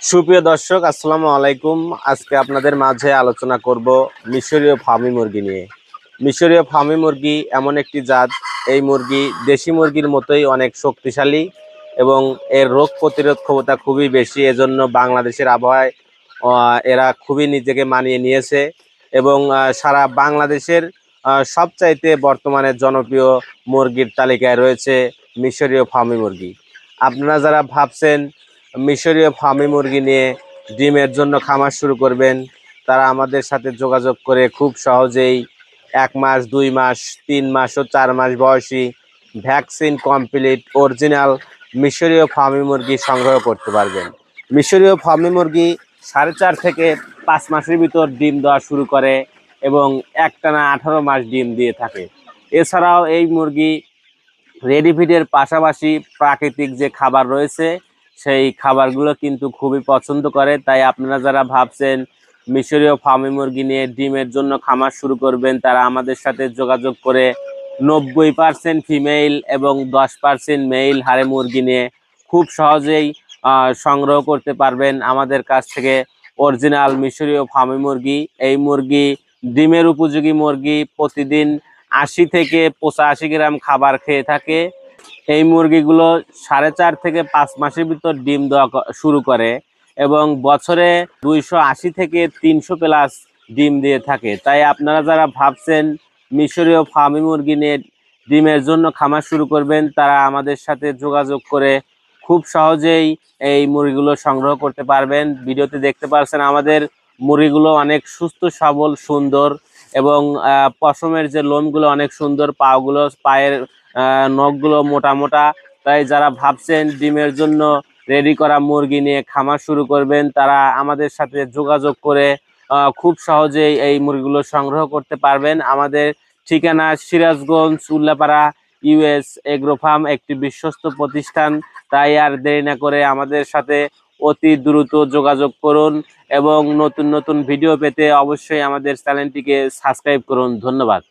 সুপ্রিয় দর্শক, আসসালামু আলাইকুম। আজকে আপনাদের মাঝে আলোচনা করব মিশরীয় ফার্মি মুরগি নিয়ে। মিশরীয় ফার্মি মুরগি এমন একটি জাত, এই মুরগি দেশি মুরগির মতোই অনেক শক্তিশালী এবং এর রোগ প্রতিরোধ ক্ষমতা খুবই বেশি। এজন্য বাংলাদেশের আবহাওয়ায় এরা খুবই নিজেকে মানিয়ে নিয়েছে এবং সারা বাংলাদেশের সবচাইতে বর্তমানে জনপ্রিয় মুরগির তালিকায় রয়েছে মিশরীয় ফার্মি মুরগি। আপনারা যারা ভাবছেন মিশরীয় ফার্মি মুরগি নিয়ে ডিমের জন্য খামার শুরু করবেন, তারা আমাদের সাথে যোগাযোগ করে খুব সহজেই 1 মাস, 2 মাস, 3 মাস ও 4 মাস বয়সী ভ্যাকসিন কমপ্লিট অরিজিনাল মিশরীয় ফার্মি মুরগি সংগ্রহ করতে পারবেন। মিশরীয় ফার্মি মুরগি 4.5 থেকে 5 মাসের ভিতর ডিম দেওয়া শুরু করে এবং একটানা 18 মাস ডিম দিয়ে থাকে। এছাড়াও এই মুরগি রেডি ফিডের পাশাপাশি প্রাকৃতিক যে খাবার রয়েছে সেই খাবারগুলো কিন্তু খুবই পছন্দ করে। তাই আপনারা যারা ভাবছেন মিশরীয় ফার্মি মুরগি নিয়ে ডিমের জন্য খামার শুরু করবেন, তারা আমাদের সাথে যোগাযোগ করে 90% ফিমেল এবং 10% মেল হারে মুরগি নিয়ে খুব সহজেই সংগ্রহ করতে পারবেন আমাদের কাছ থেকে অরিজিনাল মিশরীয় ফার্মি মুরগি। এই মুরগি ডিমের উপযোগী মুরগি, প্রতিদিন 80 থেকে 85 গ্রাম খাবার খেয়ে থাকে। এই মুরগিগুলো 4.5 থেকে 5 মাসের ভিতর ডিম দেওয়া শুরু করে এবং বছরে 280 থেকে 300 প্লাস ডিম দিয়ে থাকে। তাই আপনারা যারা ভাবছেন মিশরীয় ফার্মি মুরগি নিয়ে ডিমের জন্য খামার শুরু করবেন, তারা আমাদের সাথে যোগাযোগ করে খুব সহজেই এই মুরগিগুলো সংগ্রহ করতে পারবেন। ভিডিওতে দেখতে পাচ্ছেন আমাদের মুরগিগুলো অনেক সুস্থ সবল সুন্দর এবং পশমের যে লোমগুলো অনেক সুন্দর, পায়ের নখগুলো মোটা মোটা। তাই যারা ভাবছেন ডিমের জন্য রেডি করা মুরগি নিয়ে খামার শুরু করবেন, তারা আমাদের সাথে যোগাযোগ করে খুব সহজেই এই মুরগিগুলো সংগ্রহ করতে পারবেন। আমাদের ঠিকানা Sirajganj, Ullapara, US agro farm, একটি বিশ্বস্ত প্রতিষ্ঠান। তাই আর দেরি না করে আমাদের সাথে অতি দ্রুত যোগাযোগ করুন এবং নতুন নতুন ভিডিও পেতে অবশ্যই আমাদের চ্যানেলটিকে সাবস্ক্রাইব করুন। ধন্যবাদ।